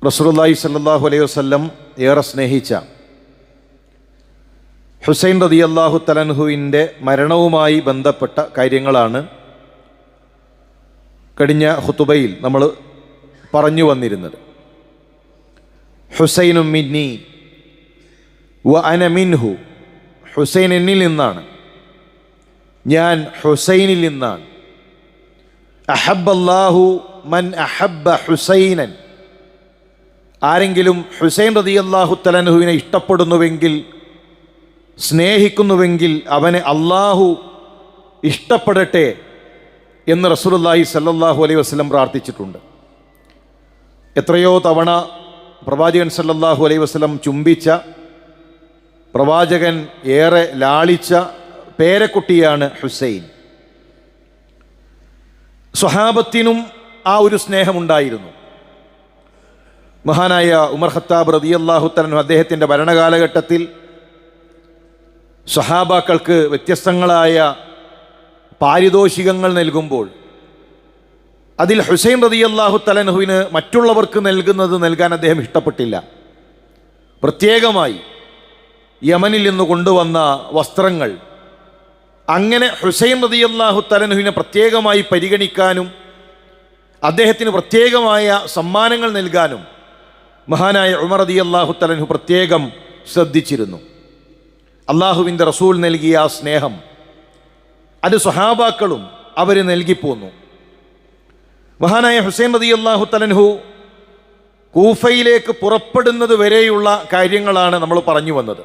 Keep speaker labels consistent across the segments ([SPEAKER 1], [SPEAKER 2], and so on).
[SPEAKER 1] റസൂലുള്ളാഹി സ്വല്ലല്ലാഹു അലൈഹി വസല്ലം ഏറെ സ്നേഹിച്ച ഹുസൈൻ റളിയല്ലാഹു തആല അൻഹുവിൻ്റെ മരണവുമായി ബന്ധപ്പെട്ട കാര്യങ്ങളാണ് കഴിഞ്ഞ ഖുതുബയിൽ നമ്മൾ പറഞ്ഞു വന്നിരുന്നത്. ഹുസൈനു മിന്നി വ അന മിൻഹു, ഹുസൈൻ എന്നിൽ നിന്നാണ്, ഞാൻ ഹുസൈനിൽ നിന്നാണ്. അഹബ്ബല്ലാഹു മൻ അഹബ്ബ ഹുസൈനൻ, ആരെങ്കിലും ഹുസൈൻ റളിയല്ലാഹു തആല അൻഹുവിനെ ഇഷ്ടപ്പെടുന്നുവെങ്കിൽ, സ്നേഹിക്കുന്നുവെങ്കിൽ അവനെ അള്ളാഹു ഇഷ്ടപ്പെടട്ടെ എന്ന് റസൂലുള്ളാഹി സ്വല്ലല്ലാഹു അലൈഹി വസല്ലം പ്രാർത്ഥിച്ചിട്ടുണ്ട്. എത്രയോ തവണ പ്രവാചകൻ സ്വല്ലല്ലാഹു അലൈഹി വസല്ലം ചുംബിച്ച, പ്രവാചകൻ ഏറെ ലാളിച്ച പേരക്കുട്ടിയാണ് ഹുസൈൻ. സ്വഹാബത്തിനും ആ ഒരു സ്നേഹമുണ്ടായിരുന്നു. മഹാനായ ഉമർ ഖത്താബ് റളിയല്ലാഹു തആല അൻഹു അദ്ദേഹത്തിൻ്റെ ഭരണകാലഘട്ടത്തിൽ സ്വഹാബാക്കൾക്ക് വ്യത്യസ്തങ്ങളായ പാരിതോഷികങ്ങൾ നൽകുമ്പോൾ അതിൽ ഹുസൈൻ റളിയല്ലാഹു തആല അൻഹുവിന് മറ്റുള്ളവർക്ക് നൽകാൻ അദ്ദേഹം ഇഷ്ടപ്പെട്ടില്ല. പ്രത്യേകമായി യമനിൽ നിന്ന് കൊണ്ടുവന്ന വസ്ത്രങ്ങൾ, അങ്ങനെ ഹുസൈൻ റളിയല്ലാഹു തആല അൻഹുവിനെ പ്രത്യേകമായി പരിഗണിക്കാനും അദ്ദേഹത്തിന് പ്രത്യേകമായ സമ്മാനങ്ങൾ നൽകാനും മഹാനായ ഉമർ റളിയല്ലാഹു തആല അൻഹു പ്രത്യേകം ശ്രദ്ധിച്ചിരുന്നു. അള്ളാഹുവിൻ്റെ റസൂൽ നൽകിയ ആ സ്നേഹം അത് സ്വഹാബാക്കളും അവർ നൽകിപ്പോന്നു. മഹാനായ ഹുസൈൻ റളിയല്ലാഹു തആല അൻഹു കൂഫയിലേക്ക് പുറപ്പെടുന്നത് വരെയുള്ള കാര്യങ്ങളാണ് നമ്മൾ പറഞ്ഞു വന്നത്.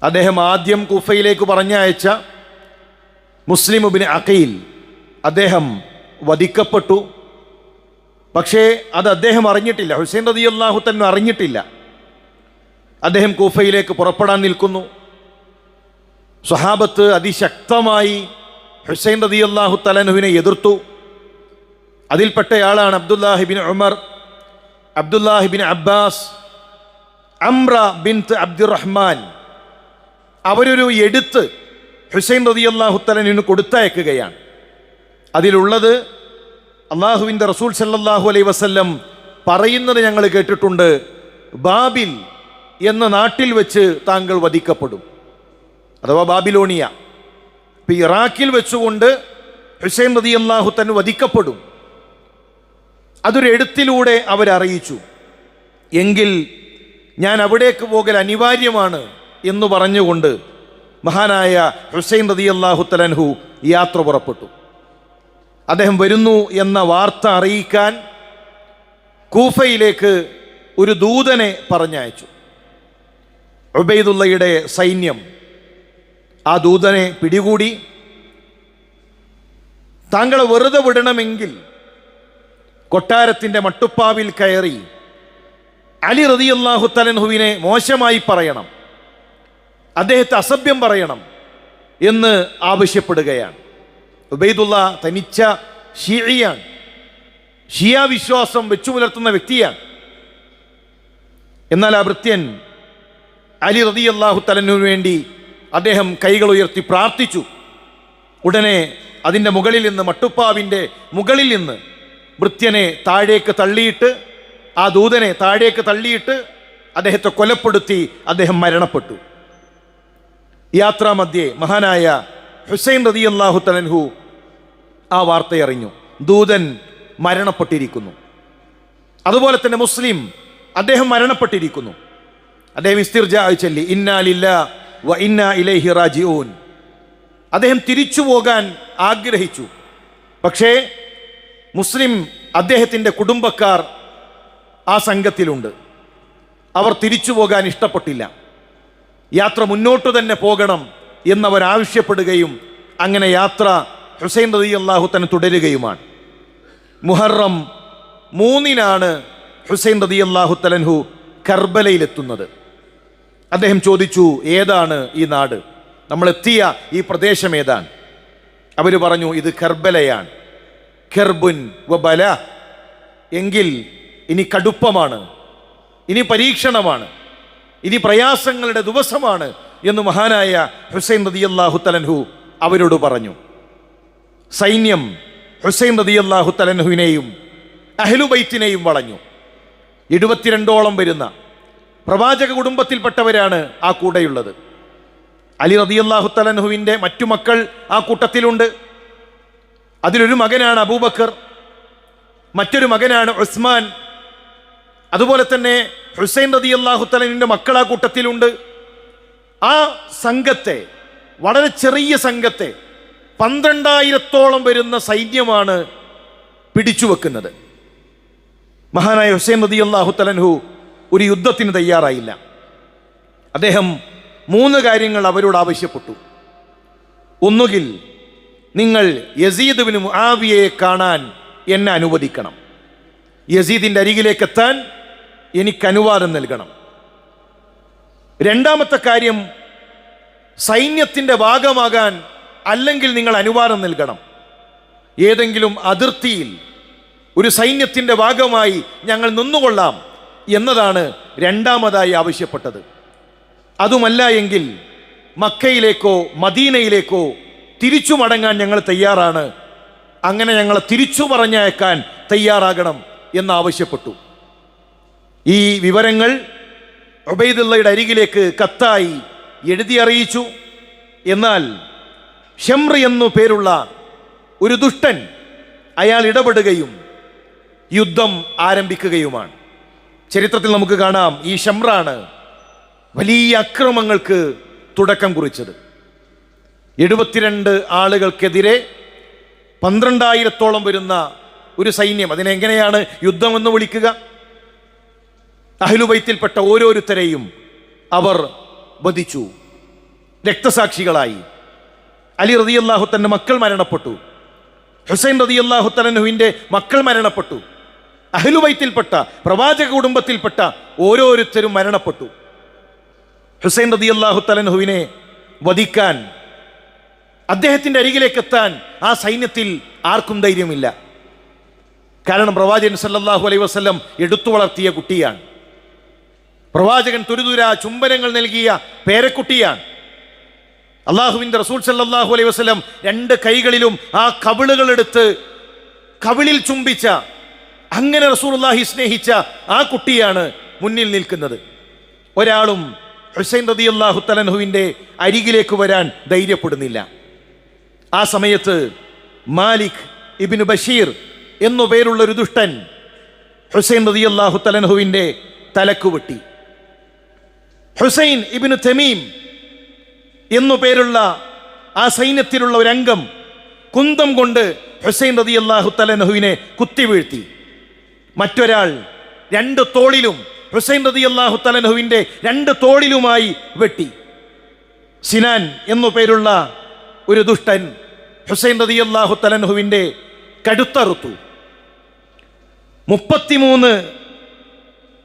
[SPEAKER 1] അദ്ദേഹം ആദ്യം കൂഫയിലേക്ക് പറഞ്ഞയച്ച മുസ്ലിം ഇബ്നു അഖീൽ അദ്ദേഹം വധിക്കപ്പെട്ടു. പക്ഷേ അത് അദ്ദേഹം അറിഞ്ഞിട്ടില്ല, ഹുസൈൻ റളിയല്ലാഹു തആല അറിഞ്ഞിട്ടില്ല. അദ്ദേഹം കൂഫയിലേക്ക് പുറപ്പെടാൻ നിൽക്കുന്നു. സ്വഹാബത്ത് അതിശക്തമായി ഹുസൈൻ റളിയല്ലാഹു തആല അൻഹുവിനെ എതിർത്തു. അതിൽപ്പെട്ടയാളാണ് അബ്ദുല്ലാഹിബിൻ ഉമർ, അബ്ദുല്ലാഹിബിൻ അബ്ബാസ്, അംറ ബിൻത്ത് അബ്ദുറഹ്മാൻ. അവരൊരു എഴുത്ത് ഹുസൈൻ റളിയല്ലാഹു തആല അൻഹുവിന് കൊടുത്തയക്കുകയാണ്. അതിലുള്ളത് അള്ളാഹുവിൻ്റെ റസൂൽ സല്ലല്ലാഹു അലൈഹി വസല്ലം പറയുന്നത് ഞങ്ങൾ കേട്ടിട്ടുണ്ട്, ബാബിൽ എന്ന നാട്ടിൽ വെച്ച് താങ്കൾ വധിക്കപ്പെടും, അഥവാ ബാബിലോണിയ. ഇപ്പം ഇറാഖിൽ വെച്ചുകൊണ്ട് ഹുസൈൻ റളിയല്ലാഹു തആല വധിക്കപ്പെടും. അതൊരു എഴുത്തിലൂടെ അവരറിയിച്ചു. എങ്കിൽ ഞാൻ അവിടേക്ക് പോകൽ അനിവാര്യമാണ് എന്ന് പറഞ്ഞുകൊണ്ട് മഹാനായ ഹുസൈൻ റളിയല്ലാഹു തആല അൻഹു യാത്ര പുറപ്പെട്ടു. അദ്ദേഹം വരുന്നു എന്ന വാർത്ത അറിയിക്കാൻ കൂഫയിലേക്ക് ഒരു ദൂതനെ പറഞ്ഞയച്ചു. ഉബൈദുള്ളയുടെ സൈന്യം ആ ദൂതനെ പിടികൂടി, താങ്കളെ വെറുതെ വിടണമെങ്കിൽ കൊട്ടാരത്തിൻ്റെ മട്ടുപ്പാവിൽ കയറി അലി റളിയല്ലാഹു തആല അൻഹുവിനെ മോശമായി പറയണം, അദ്ദേഹത്തെ അസഭ്യം പറയണം എന്ന് ആവശ്യപ്പെടുകയാണ്. ഉബൈദുള്ള തനിച്ച ഷിയയാണ്, ഷിയ വിശ്വാസം വെച്ചു പുലർത്തുന്ന വ്യക്തിയാണ്. എന്നാൽ ആ ഭൃത്യൻ അലി റളിയല്ലാഹു തആല അൻഹുവിന് വേണ്ടി അദ്ദേഹം കൈകൾ ഉയർത്തി പ്രാർത്ഥിച്ചു. ഉടനെ അതിൻ്റെ മുകളിൽ നിന്ന്, മട്ടുപ്പാവിൻ്റെ മുകളിൽ നിന്ന് ഭൃത്യനെ താഴേക്ക് തള്ളിയിട്ട്, ആ ദൂതനെ താഴേക്ക് തള്ളിയിട്ട് അദ്ദേഹത്തെ കൊലപ്പെടുത്തി അദ്ദേഹം മരണപ്പെട്ടു. യാത്രാമധ്യേ മഹാനായ ഹുസൈൻ റളിയല്ലാഹു തആല അൻഹു ആ വാർത്തയറിഞ്ഞു, ദൂതൻ മരണപ്പെട്ടിരിക്കുന്നു. അതുപോലെ തന്നെ മുസ്ലിം, അദ്ദേഹം മരണപ്പെട്ടിരിക്കുന്നു. അദ്ദേഹം ഇസ്തിർജാ ചൊല്ലി, ഇന്നാ ലില്ലാഹി വ ഇന്നാ ഇലൈഹി റാജിഊൻ. അദ്ദേഹം തിരിച്ചു പോകാൻ ആഗ്രഹിച്ചു. പക്ഷേ മുസ്ലിം, അദ്ദേഹത്തിൻ്റെ കുടുംബക്കാർ ആ സംഘത്തിലുണ്ട്. അവർ തിരിച്ചു പോകാൻ ഇഷ്ടപ്പെട്ടില്ല. യാത്ര മുന്നോട്ട് തന്നെ പോകണം എന്നവർ ആവശ്യപ്പെടുകയും അങ്ങനെ യാത്ര ഹുസൈൻ റളിയല്ലാഹു തആല തുടരുകയുമാണ്. മുഹറം 3 ഹുസൈൻ റളിയല്ലാഹു തആല അൻഹു കർബലയിലെത്തുന്നത്. അദ്ദേഹം ചോദിച്ചു, ഏതാണ് ഈ നാട്, നമ്മളെത്തിയ ഈ പ്രദേശം ഏതാണ്? അവർ പറഞ്ഞു, ഇത് കർബലയാണ്. കർബുൻ വ ബല, എങ്കിൽ ഇനി കടുപ്പമാണ്, ഇനി പരീക്ഷണമാണ്, ഇനി പ്രയാസങ്ങളുടെ ദിവസമാണ് എന്ന് മഹാനായ ഹുസൈൻ റളിയല്ലാഹു തആല അൻഹു അവരോട് പറഞ്ഞു. സൈന്യം ഹുസൈൻ റളിയല്ലാഹു തആല അൻഹുവിനെയും അഹ്ലുബൈത്തിനെയും വളഞ്ഞു. 72ഓളം വരുന്ന പ്രവാചക കുടുംബത്തിൽപ്പെട്ടവരാണ് ആ കൂടെയുള്ളത്. അലി റളിയല്ലാഹു തആല അൻഹുവിൻ്റെ മറ്റു മക്കൾ ആ കൂട്ടത്തിലുണ്ട്. അതിലൊരു മകനാണ് അബൂബക്കർ, മറ്റൊരു മകനാണ് ഉസ്മാൻ. അതുപോലെ തന്നെ ഹുസൈൻ റളിയല്ലാഹു തആല അൻഹുവിൻ്റെ മക്കൾ ആ കൂട്ടത്തിലുണ്ട്. ആ സംഘത്തെ, വളരെ ചെറിയ സംഘത്തെ, 12,000ഓളം വരുന്ന സൈന്യമാണ് പിടിച്ചു വെക്കുന്നത്. മഹാനായ ഹുസൈൻ റളിയല്ലാഹു തആല അൻഹു ഒരു യുദ്ധത്തിന് തയ്യാറായില്ല. അദ്ദേഹം 3 കാര്യങ്ങൾ അവരോട് ആവശ്യപ്പെട്ടു. ഒന്നുകിൽ നിങ്ങൾ യസീദ് ഇബ്നു മുആവിയയെ കാണാൻ എന്നെ അനുവദിക്കണം, യസീദിൻ്റെ അരികിലേക്ക് എത്താൻ എനിക്ക് അനുവാദം നൽകണം. രണ്ടാമത്തെ കാര്യം, സൈന്യത്തിൻ്റെ ഭാഗമാകാൻ അല്ലെങ്കിൽ നിങ്ങൾ അനുവാദം നൽകണം. ഏതെങ്കിലും അതിർത്തിയിൽ ഒരു സൈന്യത്തിൻ്റെ ഭാഗമായി ഞങ്ങൾ നിന്നുകൊള്ളാം എന്നതാണ് രണ്ടാമതായി ആവശ്യപ്പെട്ടത്. അതുമല്ല എങ്കിൽ മക്കയിലേക്കോ മദീനയിലേക്കോ തിരിച്ചു മടങ്ങാൻ ഞങ്ങൾ തയ്യാറാണ്, അങ്ങനെ ഞങ്ങളെ തിരിച്ചു പറഞ്ഞയക്കാൻ തയ്യാറാകണം എന്നാവശ്യപ്പെട്ടു. ഈ വിവരങ്ങൾ ഉബൈദുള്ളയുടെ അരികിലേക്ക് കത്തായി എഴുതി അറിയിച്ചു. എന്നാൽ ഷംർ എന്നു പേരുള്ള ഒരു ദുഷ്ടൻ അയാൾ ഇടപെടുകയും യുദ്ധം ആരംഭിക്കുകയുമാണ്. ചരിത്രത്തിൽ നമുക്ക് കാണാം, ഈ ഷംറാണ് വലിയ അക്രമങ്ങൾക്ക് തുടക്കം കുറിച്ചത്. 72 ആളുകൾക്കെതിരെ 12,000ഓളം വരുന്ന ഒരു സൈന്യം. അതിനെങ്ങനെയാണ് യുദ്ധമെന്ന് വിളിക്കുക? അഹ്ലുബൈത്തിൽപ്പെട്ട ഓരോരുത്തരെയും അവർ വധിച്ചു, രക്തസാക്ഷികളായി. അലി റളിയല്ലാഹു തന്റെ മക്കൾ മരണപ്പെട്ടു, ഹുസൈൻ റളിയല്ലാഹു തആലയുടെ മക്കൾ മരണപ്പെട്ടു, അഹ്ലുബൈത്തിൽപ്പെട്ട പ്രവാചക കുടുംബത്തിൽപ്പെട്ട ഓരോരുത്തരും മരണപ്പെട്ടു. ഹുസൈൻ റളിയല്ലാഹു തആലയെ വധിക്കാൻ, അദ്ദേഹത്തിൻ്റെ അരികിലേക്ക് എത്താൻ ആ സൈന്യത്തിൽ ആർക്കും ധൈര്യമില്ല. കാരണം പ്രവാചകൻ സല്ലല്ലാഹു അലൈഹി വസല്ലം എടുത്തു വളർത്തിയ കുട്ടിയാണ്. പ്രവാചകൻ തുരുതുര ചുംബനങ്ങൾ നൽകിയ പേരക്കുട്ടിയാണ്. അള്ളാഹുവിൻ്റെ റസൂൽ സല്ലല്ലാഹു അലൈഹി വസല്ലം 2 കൈകളിലും ആ കവിളുകൾ എടുത്ത് കവിളിൽ ചുംബിച്ച, അങ്ങനെ റസൂലുള്ളാഹി സ്നേഹിച്ച ആ കുട്ടിയാണ് മുന്നിൽ നിൽക്കുന്നത്. ഒരാളും ഹുസൈൻ റളിയല്ലാഹു തആലയുടെ അരികിലേക്ക് വരാൻ ധൈര്യപ്പെടുന്നില്ല. ആ സമയത്ത് മാലിക് ഇബ്നു ബഷീർ എന്നു പേരുള്ള ഒരു ദുഷ്ടൻ ഹുസൈൻ റളിയല്ലാഹു തആലയുടെ തലക്ക് വെട്ടി. ഹുസൈൻ ഇബ്നു തമീം എന്നു പേരുള്ള ആ സൈന്യത്തിലുള്ള ഒരു അംഗം കുന്തം കൊണ്ട് ഹുസൈൻ റളിയല്ലാഹു തആലയെ കുത്തി വീഴ്ത്തി. മറ്റൊരാൾ 2 തോളിലും ഹുസൈൻ റളിയല്ലാഹു തആലയുടെ 2 തോളിലുമായി വെട്ടി. സിനാൻ എന്നു പേരുള്ള ഒരു ദുഷ്ടൻ ഹുസൈൻ റളിയല്ലാഹു തആലയുടെ കഴുത്തറുത്തു. 33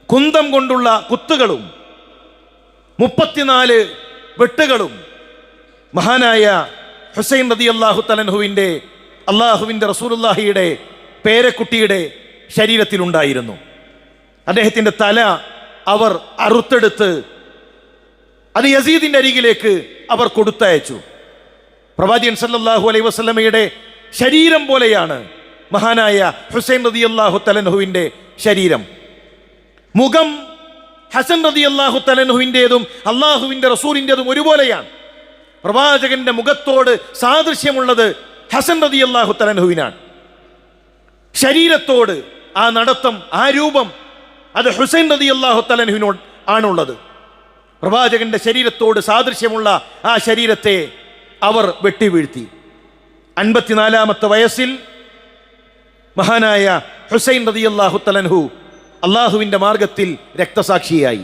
[SPEAKER 1] കുന്തം കൊണ്ടുള്ള കുത്തുകളും 34 വെട്ടുകളും മഹാനായ ഹുസൈൻ റളിയല്ലാഹു തആലയുടെ, അള്ളാഹുവിൻ്റെ റസൂലുള്ളാഹിയുടെ പേരക്കുട്ടിയുടെ ശരീരത്തിലുണ്ടായിരുന്നു. അദ്ദേഹത്തിൻ്റെ തല അവർ അറുത്തെടുത്ത് അത് യസീദിൻ്റെ അരികിലേക്ക് അവർ കൊടുത്തയച്ചു. പ്രവാചകൻ സല്ലല്ലാഹു അലൈഹി വസല്ലമയുടെ ശരീരം പോലെയാണ് മഹാനായ ഹുസൈൻ റളിയല്ലാഹു തആലയുടെ ശരീരം. മുഖം ഹസൻ റളിയല്ലാഹു തആലയുടേതും അള്ളാഹുവിൻ്റെ റസൂലിൻ്റെതും ഒരുപോലെയാണ്. പ്രവാചകന്റെ മുഖത്തോട് സാദൃശ്യമുള്ളത് ഹസൻ റളിയല്ലാഹു തആലയുവിനാണ്. ശരീരത്തോട് ആ നടത്തം, ആ രൂപം, അത് ഹുസൈൻ റളിയല്ലാഹു തആലയുവിനോട് ആണുള്ളത്. പ്രവാചകന്റെ ശരീരത്തോട് സാദൃശ്യമുള്ള ആ ശരീരത്തെ അവർ വെട്ടിവീഴ്ത്തി. 54-ാമത്തെ വയസ്സിൽ മഹാനായ ഹുസൈൻ റളിയല്ലാഹു തആല അള്ളാഹുവിൻ്റെ മാർഗത്തിൽ രക്തസാക്ഷിയായി.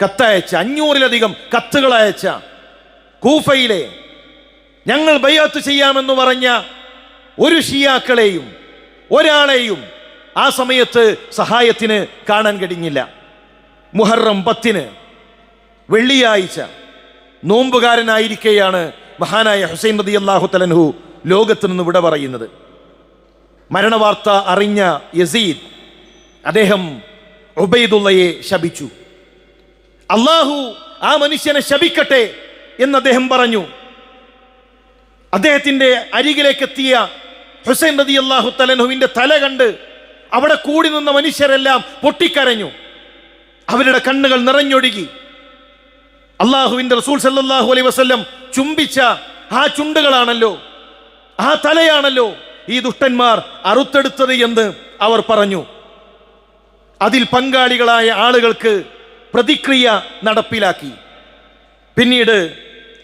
[SPEAKER 1] കത്തയച്ച 500-ലധികം കത്തുകൾ അയച്ച കൂഫയിലെ ഞങ്ങൾ ബൈഅത്ത് ചെയ്യാമെന്ന് പറഞ്ഞ ഒരു ഷിയാക്കളെയും ഒരാളെയും ആ സമയത്ത് സഹായത്തിന് കാണാൻ കഴിഞ്ഞില്ല. മുഹറം 10 വെള്ളിയാഴ്ച നോമ്പുകാരനായിരിക്കെയാണ് മഹാനായ ഹുസൈൻ റളിയല്ലാഹു തആല ലോകത്ത് നിന്ന് വിട പറയുന്നത്. മരണവാർത്ത അറിഞ്ഞ യസീദ് അദ്ദേഹം ഉബൈദുള്ളയെ ശപിച്ചു. അള്ളാഹു ആ മനുഷ്യനെ ശപിക്കട്ടെ എന്ന് അദ്ദേഹം പറഞ്ഞു. അദ്ദേഹത്തിൻ്റെ അരികിലേക്ക് എത്തിയ ഹുസൈൻ റളിയല്ലാഹു തആലയുടെ തല കണ്ട് അവിടെ കൂടി നിന്ന മനുഷ്യരെല്ലാം പൊട്ടിക്കരഞ്ഞു. അവരുടെ കണ്ണുകൾ നിറഞ്ഞൊഴുകി. അള്ളാഹുവിന്റെ റസൂൽ സല്ലല്ലാഹു അലൈഹി വസല്ലം ചുംബിച്ച ആ ചുണ്ടുകളാണല്ലോ, ആ തലയാണല്ലോ ഈ ദുഷ്ടന്മാർ അറുത്തെടുത്തത് എന്ന് അവർ പറഞ്ഞു. അതിൽ പങ്കാളികളായ ആളുകൾക്ക് പ്രതിക്രിയ നടപ്പിലാക്കി. പിന്നീട്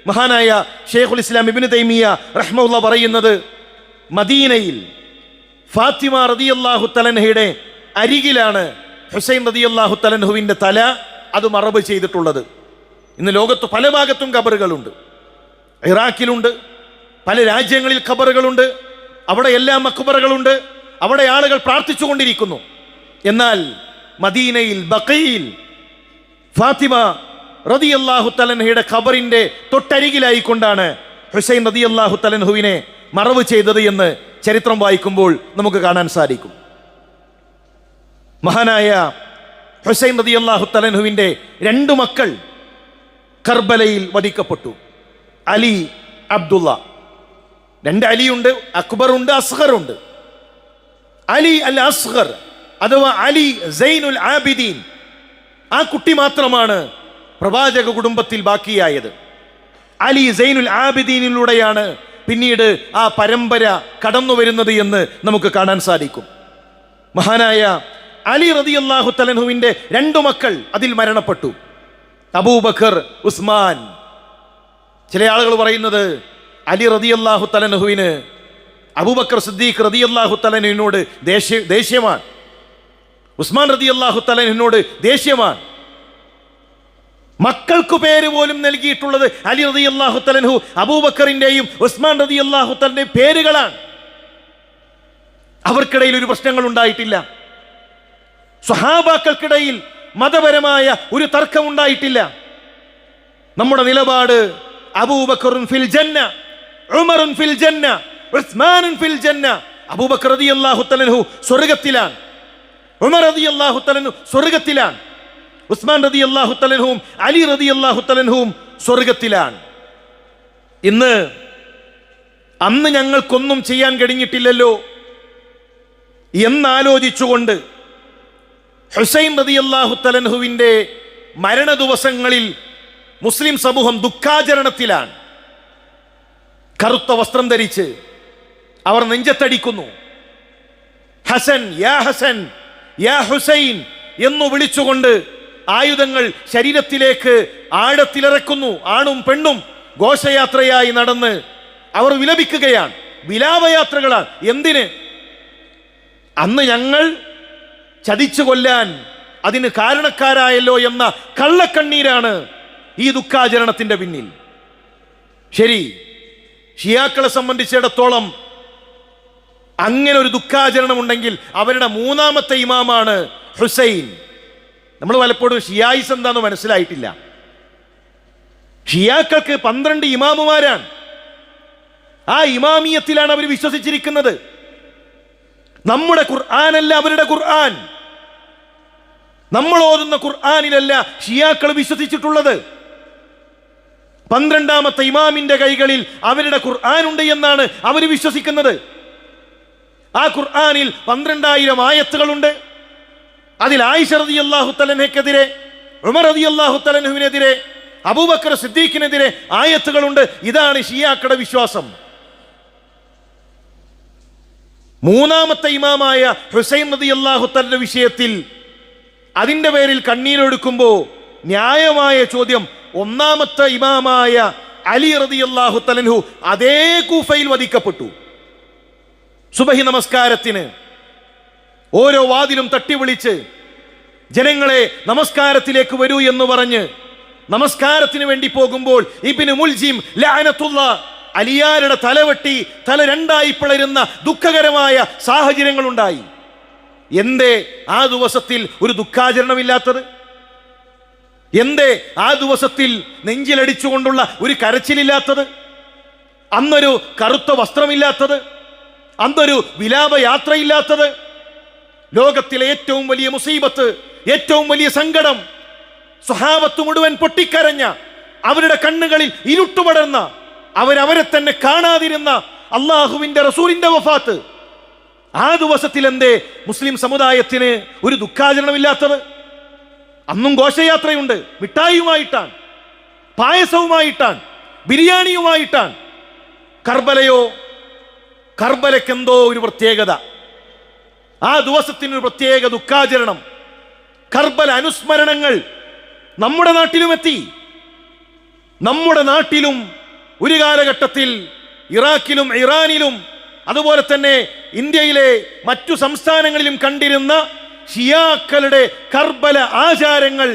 [SPEAKER 1] മഹാനായ ഷെയ്ഖുൽ ഇസ്ലാം ഇബ്നു തൈമിയ റഹ്മഹുല്ലാഹ് പറയുന്നത്, മദീനയിൽ ഫാത്തിമ റളിയല്ലാഹു തആലയുടെ അരികിലാണ് ഹുസൈൻ റളിയല്ലാഹു തആലയുടെ തല അത് മറബ് ചെയ്തിട്ടുള്ളത്. ഇന്ന് ലോകത്ത് പല ഭാഗത്തും ഖബറുകളുണ്ട്. ഇറാഖിലുണ്ട്, പല രാജ്യങ്ങളിൽ ഖബറുകളുണ്ട്, അവിടെ എല്ലാം മഖ്ബറകളുണ്ട്, അവിടെ ആളുകൾ പ്രാർത്ഥിച്ചു കൊണ്ടിരിക്കുന്നു. എന്നാൽ മദീനയിൽ ബഖീൽ ഫാത്തിമ റളിയല്ലാഹു തആലയുടെ ഖബറിന്റെ തൊട്ടരികിലായിക്കൊണ്ടാണ് ഹുസൈൻ റളിയല്ലാഹു തആലയെ മറവ് ചെയ്തത് എന്ന് ചരിത്രം വായിക്കുമ്പോൾ നമുക്ക് കാണാൻ സാധിക്കും. മഹാനായ ഹുസൈൻ റളിയല്ലാഹു തആലയുടെ 2 മക്കൾ കർബലയിൽ വധിക്കപ്പെട്ടു. അലി, അബ്ദുള്ള. 2 അലിയുണ്ട്, അക്ബറുണ്ട്, അസ്ഗറുണ്ട്. അലി അൽ അസ്ഗർ അഥവാ അലി സൈനുൽ ആബിദീൻ, ആ കുട്ടി മാത്രമാണ് പ്രവാചക കുടുംബത്തിൽ ബാക്കിയായത്. അലി സൈനുൽ ആബിദീനിലൂടെയാണ് പിന്നീട് ആ പരമ്പര കടന്നു വരുന്നത് എന്ന് നമുക്ക് കാണാൻ സാധിക്കും. മഹാനായ അലി റളിയല്ലാഹു തആലയുടെ 2 മക്കൾ അതിൽ മരണപ്പെട്ടു. അബൂബക്കർ, ഉസ്മാൻ. ചില ആളുകൾ പറയുന്നത് അലി റളിയല്ലാഹു തആലയെ അബൂബക്കർ സിദ്ദീഖ് റളിയല്ലാഹു തആലയോട് ദേഷ്യമാണ്, ഉസ്മാൻ റളിയല്ലാഹു തആലയോട് ദേഷ്യമാണ്. മക്കൾക്ക് പേര് പോലും നൽകിയിട്ടുള്ളത് അലി റളിയല്ലാഹു തആല അബൂബക്കറിന്റെയും ഉസ്മാൻ റളിയല്ലാഹു തആലയുടെയും പേരുകളാണ്. അവർക്കിടയിൽ ഒരു പ്രശ്നങ്ങൾ ഉണ്ടായിട്ടില്ല. സ്വഹാബാക്കൾക്കിടയിൽ മതപരമായ ഒരു തർക്കം ഉണ്ടായിട്ടില്ല. നമ്മുടെ നിലപാട് അബൂബക്കറുൻ ഫിൽ ജന്ന, ഉമറുൻ ഫിൽ ജന്ന, ഉസ്മാനുൻ ഫിൽ ജന്ന. അബൂബക്കർ റളിയല്ലാഹു തആല സ്വർഗ്ഗത്തിലാണ്, ഉമർ റളിയല്ലാഹു തആല സ്വർഗ്ഗത്തിലാണ്, ഉസ്മാൻ റളിയല്ലാഹു തആലയും അലി റളിയല്ലാഹു തആലയും സ്വർഗ്ഗത്തിലാണ്. അന്ന് ഞങ്ങൾക്കൊന്നും ചെയ്യാൻ കഴിഞ്ഞിട്ടില്ലല്ലോ എന്നാലോചിച്ചുകൊണ്ട് ഹുസൈൻ റളിയല്ലാഹു തആലയുടെ മരണ ദിവസങ്ങളിൽ മുസ്ലിം സമൂഹം ദുഃഖാചരണത്തിലാണ്. കറുത്ത വസ്ത്രം ധരിച്ച് അവർ നെഞ്ചത്തടിക്കുന്നു. ഹസൻ യാ ഹുസൈൻ എന്നു വിളിച്ചുകൊണ്ട് ആയുധങ്ങൾ ശരീരത്തിലേക്ക് ആഴത്തിലിറക്കുന്നു. ആണും പെണ്ണും ഘോഷയാത്രയായി നടന്ന് അവർ വിലപിക്കുകയാണ്. വിലാപയാത്രകളാണ്. എന്തിന്? അന്ന് ഞങ്ങൾ ചതിച്ചു കൊല്ലാൻ അതിന് കാരണക്കാരായല്ലോ എന്ന കള്ളക്കണ്ണീരാണ് ഈ ദുഃഖാചരണത്തിന്റെ പിന്നിൽ. ശരി, ഷിയാക്കളെ സംബന്ധിച്ചിടത്തോളം അങ്ങനെ ഒരു ദുഃഖാചരണം ഉണ്ടെങ്കിൽ അവരുടെ 3ാമത്തെ ഇമാമാണ് ഹുസൈൻ. നമ്മൾ പലപ്പോഴും ഷിയായിസ് എന്താണെന്ന് മനസ്സിലായിട്ടില്ല. ഷിയാക്കൾക്ക് 12 ഇമാമുമാരാണ്. ആ ഇമാമിയത്തിലാണ് അവർ വിശ്വസിച്ചിരിക്കുന്നത്. നമ്മുടെ ഖുർആനല്ല അവരുടെ ഖുർആൻ. നമ്മൾ ഓതുന്ന ഖുർആനിലല്ല ഷിയാക്കൾ വിശ്വസിച്ചിട്ടുള്ളത്. 12ാമത്തെ ഇമാമിന്റെ കൈകളിൽ അവരുടെ ഖുർആൻ ഉണ്ട് എന്നാണ് അവർ വിശ്വസിക്കുന്നത്. ആ ഖുർആനിൽ 12,000 ആയത്തുകളുണ്ട്. അതിൽ ആയിഷ റളിയല്ലാഹു തആലയ്ക്കെതിരെ, ഉമർ റളിയല്ലാഹു തആലയ്ക്കെതിരെ, അബൂബക്കർ സിദ്ദീഖിനെതിരെ ആയത്തുകളുണ്ട്. ഇതാണ് ഷിയാക്കളുടെ വിശ്വാസം. 3ാമത്തെ ഇമാമായ ഹുസൈൻ റളിയല്ലാഹു തആലയുടെ വിഷയത്തിൽ അതിൻ്റെ പേരിൽ കണ്ണീരൊഴുക്കുമ്പോൾ ന്യായമായ ചോദ്യം, 1ാമത്തെ ഇമാമായ അലി റളിയല്ലാഹു തആല അതേ കൂഫയിൽ വധിക്കപ്പെട്ടു. സുബഹി നമസ്കാരത്തിന് ഓരോ വാതിലും തട്ടി വിളിച്ച് ജനങ്ങളെ നമസ്കാരത്തിലേക്ക് വരൂ എന്ന് പറഞ്ഞ് നമസ്കാരത്തിന് വേണ്ടി പോകുമ്പോൾ ഇബ്നു മുൽജിം ലഅനത്തുല്ലാഹ് അലിയാരുടെ തലവെട്ടി തല 2ആയി പിളരുന്ന ദുഃഖകരമായ സാഹചര്യങ്ങൾ ഉണ്ടായി. എന്തേ ആ ദിവസത്തിൽ ഒരു ദുഃഖാചരണമില്ലാത്തത്? എന്തേ ആ ദിവസത്തിൽ നെഞ്ചിലടിച്ചുകൊണ്ടുള്ള ഒരു കരച്ചിലില്ലാത്തത്? അന്നൊരു കറുത്ത വസ്ത്രമില്ലാത്തത്? അന്നൊരു വിലാപയാത്രയില്ലാത്തത്? ലോകത്തിലെ ഏറ്റവും വലിയ മുസീബത്ത്, ഏറ്റവും വലിയ സങ്കടം, സ്വഹാബത്ത് മുഴുവൻ പൊട്ടിക്കരഞ്ഞ, അവരുടെ കണ്ണുകളിൽ ഇരുട്ടുപടർന്ന, അവരവരെ തന്നെ കാണാതിരുന്ന അള്ളാഹുവിന്റെ റസൂലിന്റെ വഫാത്ത്. ആ ദിവസത്തിൽ എന്തേ മുസ്ലിം സമുദായത്തിന് ഒരു ദുഃഖാചരണമില്ലാത്തത്? അന്നും ഘോഷയാത്രയുണ്ട്, മിഠായിയുമായിട്ടാണ്, പായസവുമായിട്ടാണ്, ബിരിയാണിയുമായിട്ടാണ്. കർബലയോ? കർബലക്കെന്തോ ഒരു പ്രത്യേകത, ആ ദിവസത്തിനൊരു പ്രത്യേക ദുഃഖാചരണം, കർബല അനുസ്മരണങ്ങൾ നമ്മുടെ നാട്ടിലും എത്തി. നമ്മുടെ നാട്ടിലും ഒരു കാലഘട്ടത്തിൽ ഇറാഖിലും ഇറാനിലും അതുപോലെ തന്നെ ഇന്ത്യയിലെ മറ്റു സംസ്ഥാനങ്ങളിലും കണ്ടിരുന്ന ഷിയാക്കളുടെ കർബല ആചാരങ്ങൾ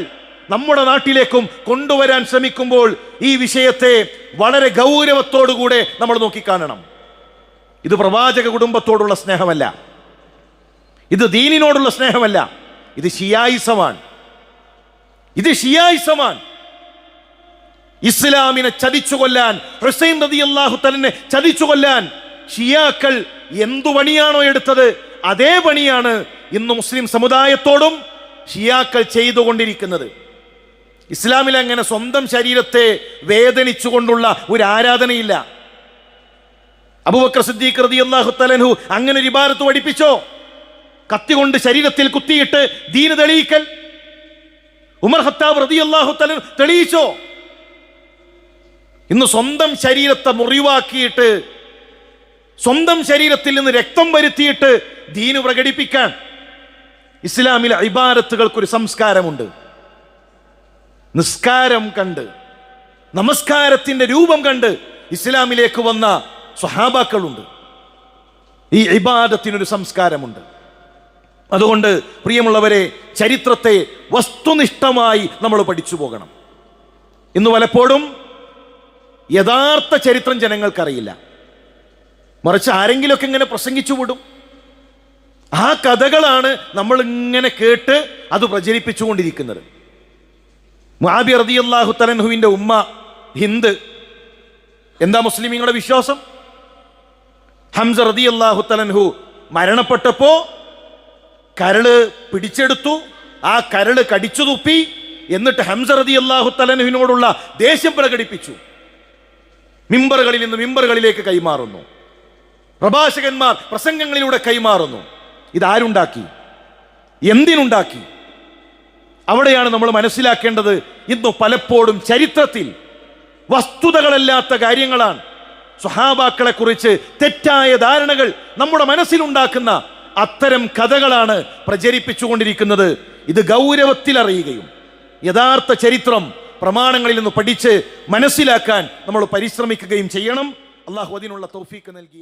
[SPEAKER 1] നമ്മുടെ നാട്ടിലേക്കും കൊണ്ടുവരാൻ ശ്രമിക്കുമ്പോൾ ഈ വിഷയത്തെ വളരെ ഗൗരവത്തോടുകൂടെ നമ്മൾ നോക്കിക്കാണണം. ഇത് പ്രവാചക കുടുംബത്തോടുള്ള സ്നേഹമല്ല, ഇത് ദീനിനോടുള്ള സ്നേഹമല്ല, ഇത് ഷിയായിസമാണ്. ഇത് ഷിയായിസമാണ്. ഇസ്ലാമിനെ ചതിച്ചു കൊല്ലാൻ, ഹുസൈൻ റളിയല്ലാഹു തആലയെ ചതിച്ചു കൊല്ലാൻ ഷിയാക്കൾ എന്തു പണിയാണോ എടുത്തത്, അതേ പണിയാണ് ഇന്ന് മുസ്ലിം സമുദായത്തോടും ഷിയാക്കൾ ചെയ്തുകൊണ്ടിരിക്കുന്നത്. ഇസ്ലാമിൽ അങ്ങനെ സ്വന്തം ശരീരത്തെ വേദനിച്ചുകൊണ്ടുള്ള ഒരു ആരാധനയില്ല. അബൂബക്കർ സിദ്ദീഖ് റളിയല്ലാഹു തആല അൻഹു അങ്ങനെ ഒരു ഇബാദത്ത് പഠിപ്പിച്ചോ? കത്തി കൊണ്ട് ശരീരത്തിൽ കുത്തിയിട്ട് ദീന് തെളിയിക്കൽ. ഉമർ ഖത്താബ് റളിയല്ലാഹു തആല തെളിയിച്ചോ? ഇന്ന് സ്വന്തം ശരീരത്തെ മുറിവാക്കിയിട്ട്, സ്വന്തം ശരീരത്തിൽ നിന്ന് രക്തം വരുത്തിയിട്ട് ദീന് പ്രകടിപ്പിക്കാൻ ഇസ്ലാമിലെ ഇബാദത്തുകൾക്കൊരു സംസ്കാരമുണ്ട്. നിസ്കാരം കണ്ട്, നമസ്കാരത്തിന്റെ രൂപം കണ്ട് ഇസ്ലാമിലേക്ക് വന്ന സ്വഹാബാക്കളുണ്ട്. ഈ ഇബാദത്തിനൊരു സംസ്കാരമുണ്ട്. അതുകൊണ്ട് പ്രിയമുള്ളവരെ, ചരിത്രത്തെ വസ്തുനിഷ്ഠമായി നമ്മൾ പഠിച്ചു പോകണം. ഇന്ന് പലപ്പോഴും യഥാർത്ഥ ചരിത്രം ജനങ്ങൾക്കറിയില്ല. മറിച്ച് ആരെങ്കിലുമൊക്കെ ഇങ്ങനെ പ്രസംഗിച്ചു വിടും. ആ കഥകളാണ് നമ്മൾ ഇങ്ങനെ കേട്ട് അത് പ്രചരിപ്പിച്ചുകൊണ്ടിരിക്കുന്നത്. മുആവിയ റളിയല്ലാഹു തആല അൻഹുവിന്റെ ഉമ്മ ഹിന്ദ്. എന്താ മുസ്ലിമീങ്ങളുടെ വിശ്വാസം? ഹംസ റളിയല്ലാഹു തആല അൻഹു മരണപ്പെട്ടപ്പോ കരള് പിടിച്ചെടുത്തു, ആ കരള് കടിച്ചു തുപ്പി, എന്നിട്ട് ഹംസ റളിയല്ലാഹു തആല അൻഹുവിനോടുള്ള ദേഷ്യം പ്രകടിപ്പിച്ചു. മിമ്പറുകളിൽ നിന്ന് മിമ്പറുകളിലേക്ക് കൈമാറുന്നു, പ്രഭാഷകന്മാർ പ്രസംഗങ്ങളിലൂടെ കൈമാറുന്നു. ഇതാരുണ്ടാക്കി? എന്തിനുണ്ടാക്കി? അവിടെയാണ് നമ്മൾ മനസ്സിലാക്കേണ്ടത്. ഇന്ന് പലപ്പോഴും ചരിത്രത്തിൽ വസ്തുതകളല്ലാത്ത കാര്യങ്ങളാണ്, സ്വഹാബാക്കളെ കുറിച്ച് തെറ്റായ ധാരണകൾ നമ്മുടെ മനസ്സിലുണ്ടാക്കുന്ന അത്തരം കഥകളാണ് പ്രചരിപ്പിച്ചുകൊണ്ടിരിക്കുന്നത്. ഇത് ഗൗരവത്തിൽ അറിയുകയും യഥാർത്ഥ ചരിത്രം പ്രമാണങ്ങളിൽ നിന്ന് പഠിച്ച് മനസ്സിലാക്കാൻ നമ്മൾ പരിശ്രമിക്കുകയും ചെയ്യണം. അള്ളാഹു അതിനുള്ള തൗഫീക്ക് നൽകി.